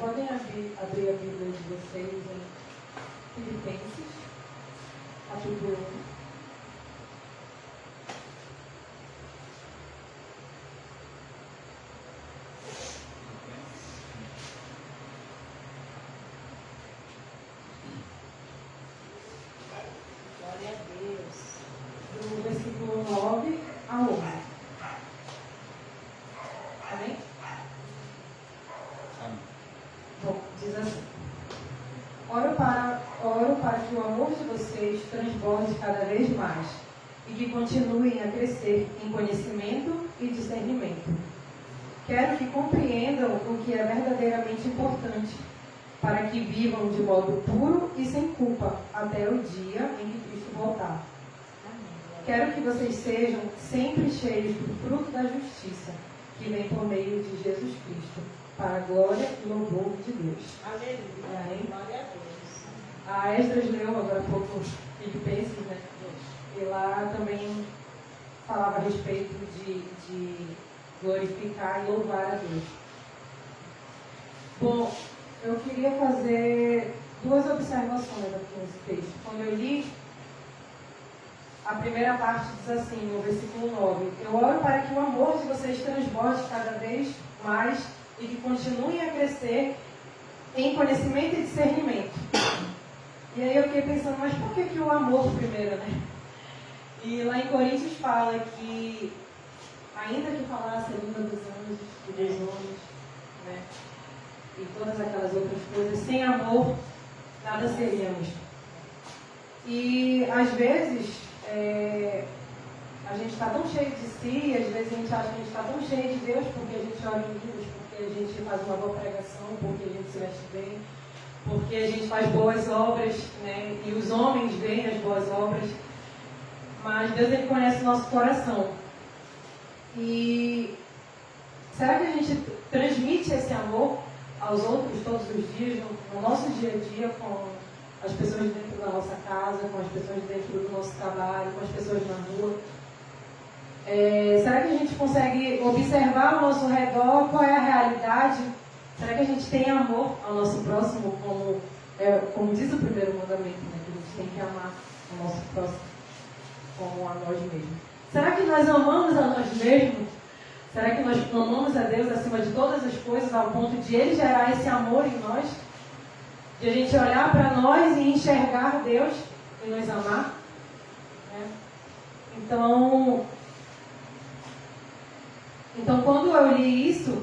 podem abrir a Bíblia de vocês em Filipenses, capítulo 1. Glória a Deus. Do versículo 9 a 11. Amém? Amém. Bom, diz assim: Oro para que o amor de vocês transborde cada vez mais e que continuem a crescer em conhecimento e discernimento. Quero que compreendam o que é verdadeiramente importante, para que vivam de modo puro e sem culpa até o dia em que Cristo voltar. Quero que vocês sejam sempre cheios do fruto da justiça, que vem por meio de Jesus Cristo, para a glória e louvor de Deus. Aleluia. Amém. Glória a Deus. A Esdras leu agora há pouco Filipenses, né? E lá também falava a respeito de glorificar e louvar a Deus. Bom, eu queria fazer duas observações aqui nesse texto. Quando eu li, a primeira parte diz assim, no versículo 9: Eu oro para que o amor de vocês transborde cada vez mais e que continuem a crescer em conhecimento e discernimento. E aí eu fiquei pensando, mas por que o amor primeiro, né? E lá em Coríntios fala que, ainda que falasse a língua dos anjos e dos homens, né? E todas aquelas outras coisas, sem amor, nada seríamos. E às vezes, a gente está tão cheio de si, às vezes a gente acha que a gente está tão cheio de Deus porque a gente ora em línguas, porque a gente faz uma boa pregação, porque a gente se veste bem, porque a gente faz boas obras, né? E os homens veem as boas obras, mas Deus, Ele conhece o nosso coração. E será que a gente transmite esse amor aos outros todos os dias, no nosso dia a dia, com as pessoas dentro da nossa casa, com as pessoas dentro do nosso trabalho, com as pessoas na rua? Será que a gente consegue observar ao nosso redor qual é a realidade? Será que a gente tem amor ao nosso próximo, como diz o primeiro mandamento, né? Que a gente tem que amar o nosso próximo como a nós mesmos. Será que nós amamos a nós mesmos? Será que nós amamos a Deus acima de todas as coisas, ao ponto de Ele gerar esse amor em nós? De a gente olhar para nós e enxergar Deus e nos amar? Então, quando eu li isso,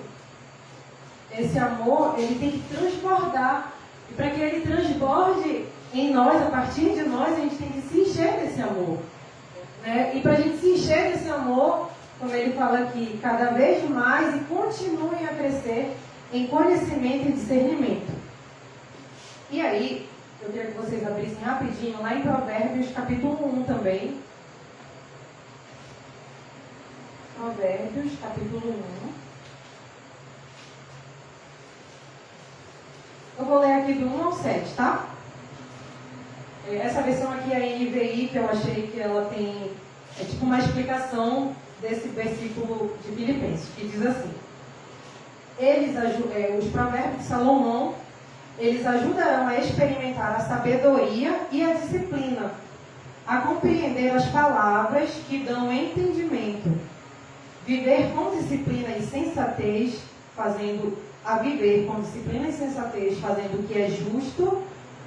esse amor, ele tem que transbordar. E para que ele transborde em nós, a partir de nós, a gente tem que se encher desse amor. Né? E para a gente se encher desse amor, como ele fala aqui, cada vez mais e continuem a crescer em conhecimento e discernimento. E aí, eu queria que vocês abrissem rapidinho lá em Provérbios, capítulo 1 também. Provérbios, capítulo 1. Eu vou ler aqui do 1 ao 7, tá? Essa versão aqui é a NVI, que eu achei que ela tem tipo uma explicação desse versículo de Filipenses, que diz assim: os provérbios de Salomão, eles ajudarão a experimentar a sabedoria e a disciplina, a compreender as palavras que dão entendimento, viver com disciplina e sensatez, fazendo o que é justo,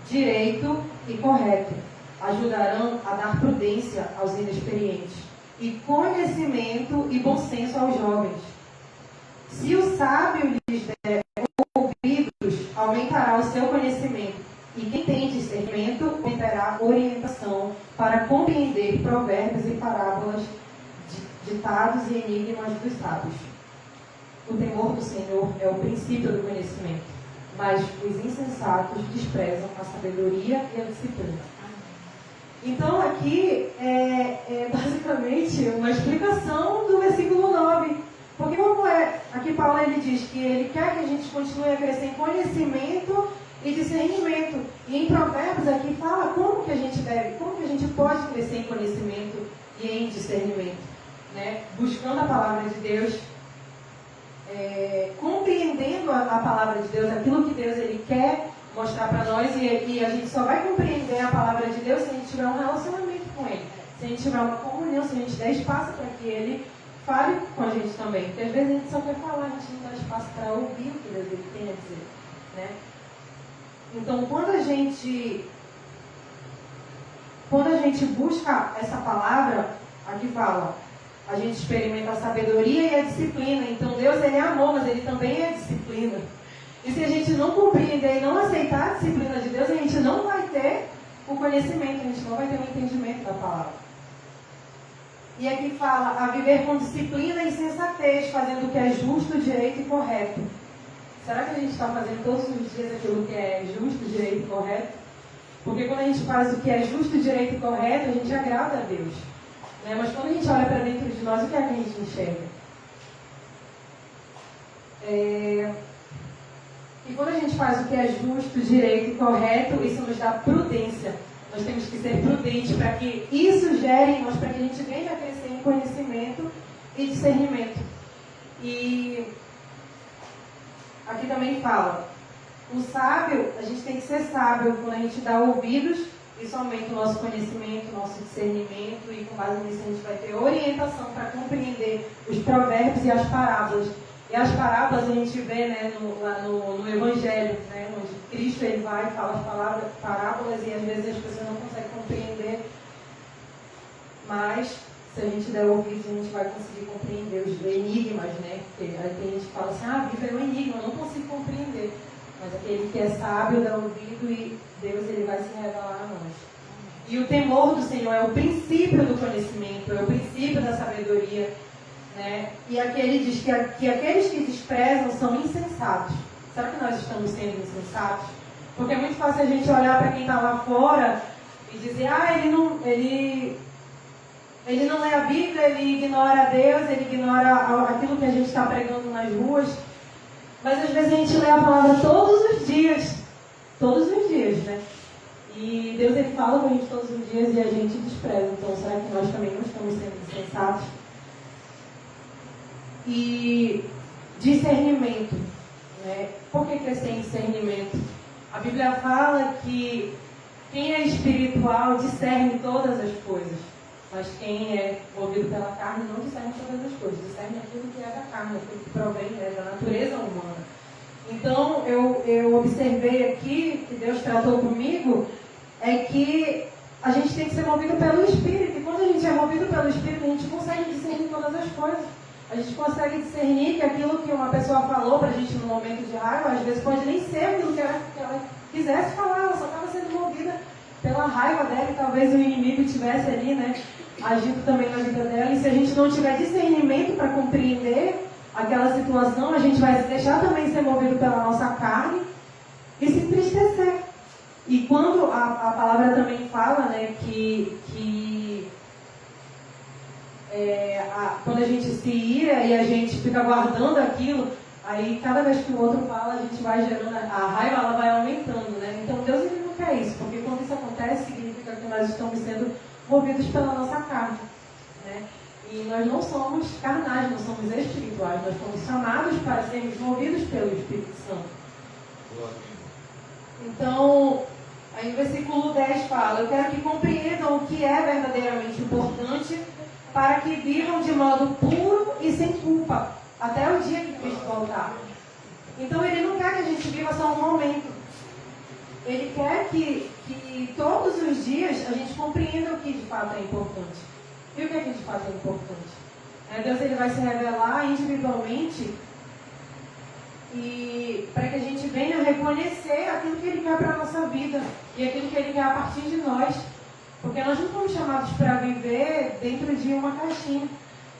direito e correto. Ajudarão a dar prudência aos inexperientes e conhecimento e bom senso aos jovens. Se o sábio lhes der ouvidos, aumentará o seu conhecimento, e quem tem discernimento obterá orientação para compreender provérbios e parábolas, ditados e enigmas dos sábios. O temor do Senhor é o princípio do conhecimento, mas os insensatos desprezam a sabedoria e a disciplina. Então aqui é basicamente uma explicação do versículo 9. Porque como aqui Paulo ele diz que ele quer que a gente continue a crescer em conhecimento e discernimento. E em Provérbios aqui fala como que a gente pode crescer em conhecimento e em discernimento. Né? Buscando a palavra de Deus, compreendendo a palavra de Deus, aquilo que Deus ele quer mostrar para nós, e a gente só vai compreender a palavra de Deus se a gente tiver um relacionamento com Ele, se a gente tiver uma comunhão, se a gente der espaço para que Ele fale com a gente também. Porque às vezes a gente só quer falar, a gente não dá espaço para ouvir o que Deus ele tem a dizer, né? Então, quando a gente busca essa palavra, aqui fala, a gente experimenta a sabedoria e a disciplina. Então, Deus ele é amor, mas ele também é disciplina. E se a gente não compreender e não aceitar a disciplina de Deus, a gente não vai ter o conhecimento, a gente não vai ter o entendimento da palavra. E aqui fala, a viver com disciplina e sensatez, fazendo o que é justo, direito e correto. Será que a gente está fazendo todos os dias aquilo que é justo, direito e correto? Porque quando a gente faz o que é justo, direito e correto, a gente agrada a Deus. Né? Mas quando a gente olha para dentro de nós, o que é que a gente enxerga? E quando a gente faz o que é justo, direito e correto, isso nos dá prudência. Nós temos que ser prudentes para que isso gere em nós, para que a gente venha a crescer em conhecimento e discernimento. E aqui também fala, o sábio, a gente tem que ser sábio quando a gente dá ouvidos, isso aumenta o nosso conhecimento, o nosso discernimento, e com base nisso a gente vai ter orientação para compreender os provérbios e as parábolas. E as parábolas a gente vê, né, lá no Evangelho, né, onde Cristo ele vai e fala as parábolas e às vezes as pessoas não conseguem compreender. Mas se a gente der ouvidos, a gente vai conseguir compreender os enigmas, né? Porque aí tem gente que fala assim, a Bíblia é um enigma, eu não consigo compreender. Mas aquele que é sábio dá ouvido e Deus ele vai se revelar a nós. E o temor do Senhor é o princípio do conhecimento, é o princípio da sabedoria. Né? E aqui ele diz que aqueles que desprezam são insensatos. Será que nós estamos sendo insensatos? Porque é muito fácil a gente olhar para quem está lá fora e dizer, ele não lê a Bíblia, ele ignora a Deus, ele ignora aquilo que a gente está pregando nas ruas. Mas às vezes a gente lê a palavra todos os dias, né? E Deus ele fala com a gente todos os dias e a gente despreza. Então será que nós também não estamos sendo insensatos? E discernimento, né? Por que crescer em discernimento? A Bíblia fala que quem é espiritual discerne todas as coisas, mas quem é movido pela carne não discerne todas as coisas, discerne aquilo que é da carne, aquilo que provém, né, da natureza humana. Então eu observei aqui, que Deus tratou comigo, é que a gente tem que ser movido pelo Espírito, e quando a gente é movido pelo Espírito, a gente consegue discernir todas as coisas. A gente consegue discernir que aquilo que uma pessoa falou pra gente no momento de raiva, às vezes pode nem ser aquilo que ela quisesse falar, ela só estava sendo movida pela raiva dela, e talvez o inimigo estivesse ali, né, agindo também na vida dela. E se a gente não tiver discernimento para compreender aquela situação, a gente vai se deixar também ser movido pela nossa carne e se entristecer. E quando a palavra também fala, né, quando a gente se ira e a gente fica guardando aquilo, aí cada vez que o outro fala, a gente vai gerando, a raiva ela vai aumentando, né? Então Deus ele não quer isso, porque quando isso acontece, significa que nós estamos sendo movidos pela nossa carne, né? E nós não somos carnais, não somos espirituais, nós somos chamados para sermos movidos pelo Espírito Santo. Então, aí o versículo 10 fala, eu quero que compreendam o que é verdadeiramente importante, para que vivam de modo puro e sem culpa, até o dia que Cristo voltar. Então ele não quer que a gente viva só um momento. Ele quer que todos os dias a gente compreenda o que de fato é importante. E o que é que de fato é importante? Deus ele vai se revelar individualmente e para que a gente venha reconhecer aquilo que ele quer para a nossa vida e aquilo que ele quer a partir de nós. Porque nós não fomos chamados para viver dentro de uma caixinha.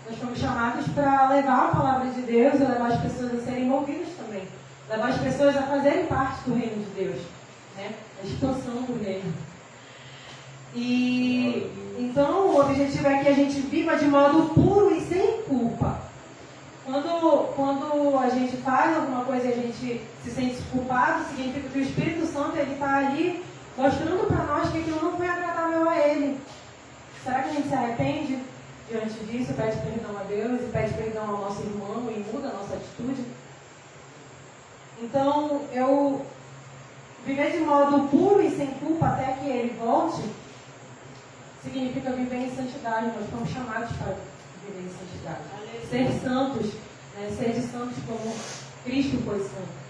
Nós fomos chamados para levar a palavra de Deus e levar as pessoas a serem movidas também. Levar as pessoas a fazerem parte do reino de Deus, né? A expansão do reino. E então o objetivo é que a gente viva de modo puro e sem culpa. Quando a gente faz alguma coisa e a gente se sente culpado, significa que o Espírito Santo está ali mostrando para nós que aquilo não foi agradável a Ele. Será que a gente se arrepende diante disso, pede perdão a Deus e pede perdão ao nosso irmão e muda a nossa atitude. Então, eu viver de modo puro e sem culpa até que Ele volte, significa viver em santidade. Nós fomos chamados para viver em santidade. Ser santos, né? Ser de santos como Cristo foi santo.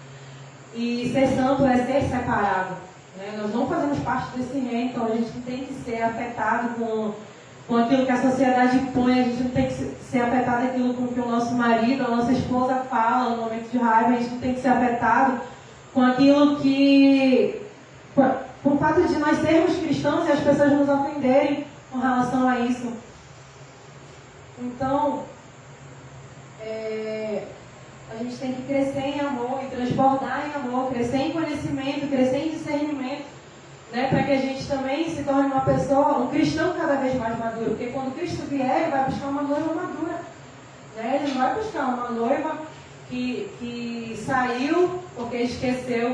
E ser santo é ser separado. Né? Nós não fazemos parte desse reino, então a gente não tem que ser afetado com aquilo que a sociedade impõe, a gente não tem que ser afetado aquilo com que o nosso marido, a nossa esposa fala no momento de raiva, a gente não tem que ser afetado com aquilo que, por fato de nós sermos cristãos e as pessoas nos ofenderem com relação a isso. Então, a gente tem que crescer em amor e transbordar em amor, crescer em conhecimento, crescer em discernimento, né, para que a gente também se torne uma pessoa, um cristão cada vez mais maduro. Porque quando Cristo vier, Ele vai buscar uma noiva madura. Né? Ele não vai buscar uma noiva que saiu porque esqueceu,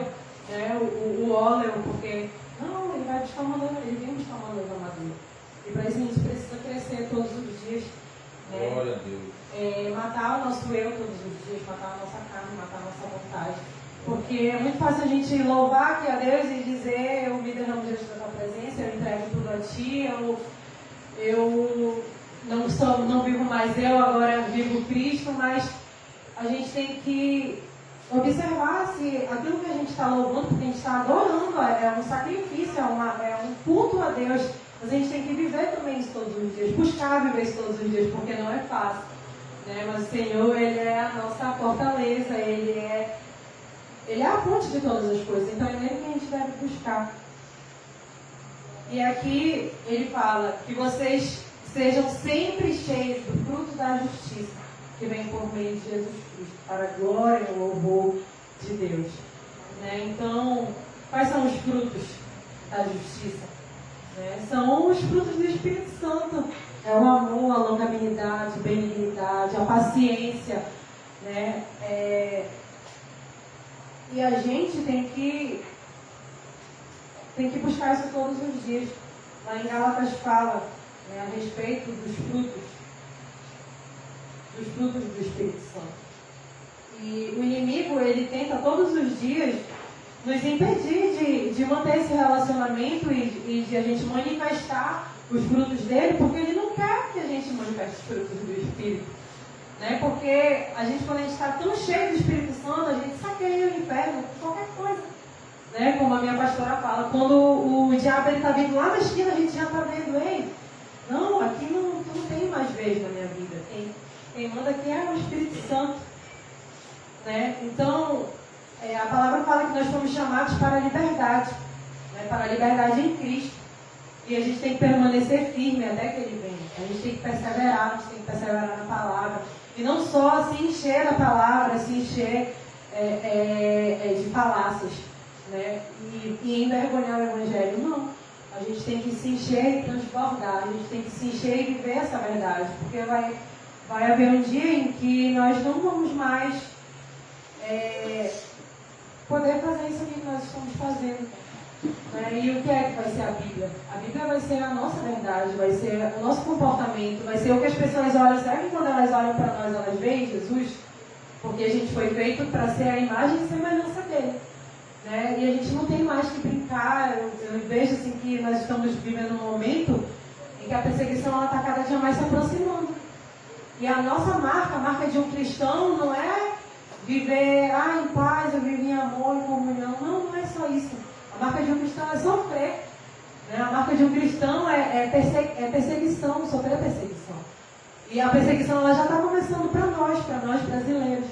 né, o óleo, porque... Não, Ele vai buscar uma noiva, Ele vem buscar uma noiva madura. E para isso a gente precisa crescer todos os dias. Né? Glória a Deus. Matar o nosso eu todos os dias, matar a nossa carne, matar a nossa vontade. Porque é muito fácil a gente louvar aqui a Deus e dizer: eu me derramo diante da tua presença, eu entrego tudo a ti, eu não vivo mais eu, agora vivo Cristo. Mas a gente tem que observar se aquilo que a gente está louvando, porque a gente está adorando, é um sacrifício, é um culto a Deus. Mas a gente tem que viver também isso todos os dias, buscar viver isso todos os dias, porque não é fácil. Né? Mas o Senhor, Ele é a nossa fortaleza, Ele é a fonte de todas as coisas, então é nele que a gente deve buscar. E aqui ele fala que vocês sejam sempre cheios do fruto da justiça, que vem por meio de Jesus Cristo, para a glória e o louvor de Deus. Né? Então, quais são os frutos da justiça? Né? São os frutos do Espírito Santo. É o amor, a longanimidade, a benignidade, a paciência, né? E a gente tem que buscar isso todos os dias. Lá em Gálatas fala, né, a respeito dos frutos do Espírito Santo. E o inimigo, ele tenta todos os dias nos impedir de manter esse relacionamento e de a gente manifestar os frutos dele, porque ele não quer que a gente manifeste os frutos do Espírito. Né? Porque quando a gente está tão cheio do Espírito Santo, a gente saqueia o inferno com qualquer coisa. Né? Como a minha pastora fala, quando o diabo está vindo lá na esquina, a gente já está vendo ele. Não, aqui não tem mais vez na minha vida. Quem manda aqui é o Espírito Santo. Né? Então, a palavra fala que nós fomos chamados para a liberdade. Né? Para a liberdade em Cristo. E a gente tem que permanecer firme até que Ele venha. A gente tem que perseverar, a gente tem que perseverar na palavra. E não só se encher da palavra, se encher de falácias, né? E envergonhar o Evangelho. Não. A gente tem que se encher e transbordar. A gente tem que se encher e viver essa verdade. Porque vai haver um dia em que nós não vamos mais poder fazer isso aqui que nós estamos fazendo. Né? E o que é que vai ser a Bíblia? A Bíblia vai ser a nossa verdade, vai ser o nosso comportamento, vai ser o que as pessoas olham. Será que quando elas olham para nós, elas veem Jesus? Porque a gente foi feito para ser a imagem e semelhança dele. Né? E a gente não tem mais que brincar. Eu vejo assim, que nós estamos vivendo um momento em que a perseguição está cada dia mais se aproximando. E a nossa marca, a marca de um cristão, não é viver em paz, eu vivo em amor, em comunhão. Não é só isso. A marca de um cristão é sofrer. Né? A marca de um cristão é perseguição, sofrer perseguição. E a perseguição ela já está começando para nós brasileiros.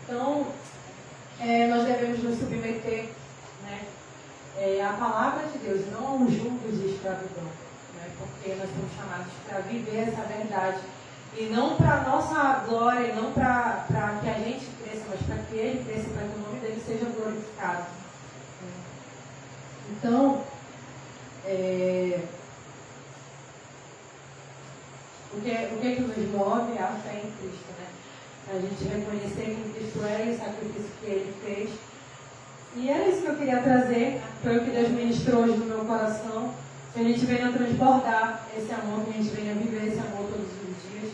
Então, nós devemos nos submeter, né, à palavra de Deus, não a um jugo de escravidão. Né? Porque nós somos chamados para viver essa verdade. E não para a nossa glória, não para que a gente cresça, mas para que Ele cresça, para que o nome dele seja glorificado. Então, o que nos move é a fé em Cristo, né? A gente reconhecer quem Cristo é e o sacrifício que Ele fez. E era isso que eu queria trazer, foi o que Deus ministrou hoje no meu coração. Que a gente venha transbordar esse amor, que a gente venha viver esse amor todos os dias.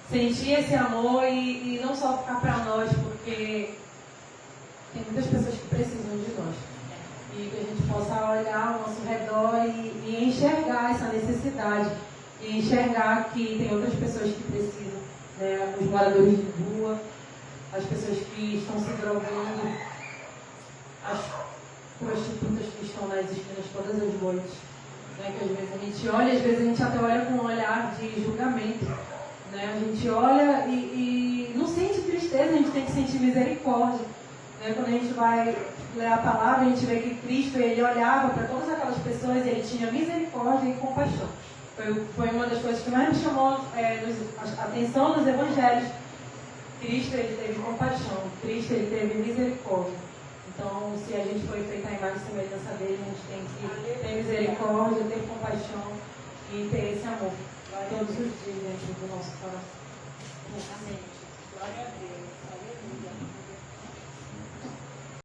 sentir esse amor e não só ficar para nós, porque tem muitas pessoas que precisam de nós. E que a gente possa olhar ao nosso redor e enxergar essa necessidade. E enxergar que tem outras pessoas que precisam, né? Os moradores de rua, as pessoas que estão se drogando, as prostitutas que estão nas esquinas todas as noites. Né? Que às vezes a gente olha, às vezes a gente até olha com um olhar de julgamento. Né? A gente olha e não sente tristeza, a gente tem que sentir misericórdia. Né? Quando a gente vai ler a palavra, a gente vê que Cristo, ele olhava para todas aquelas pessoas e ele tinha misericórdia e compaixão. Foi uma das coisas que mais me chamou a atenção nos evangelhos. Cristo, ele teve compaixão. Cristo, ele teve misericórdia. Então, se a gente foi feito à imagem e semelhança dele, a gente tem que ter misericórdia, ter compaixão e ter esse amor todos os dias dentro do nosso coração.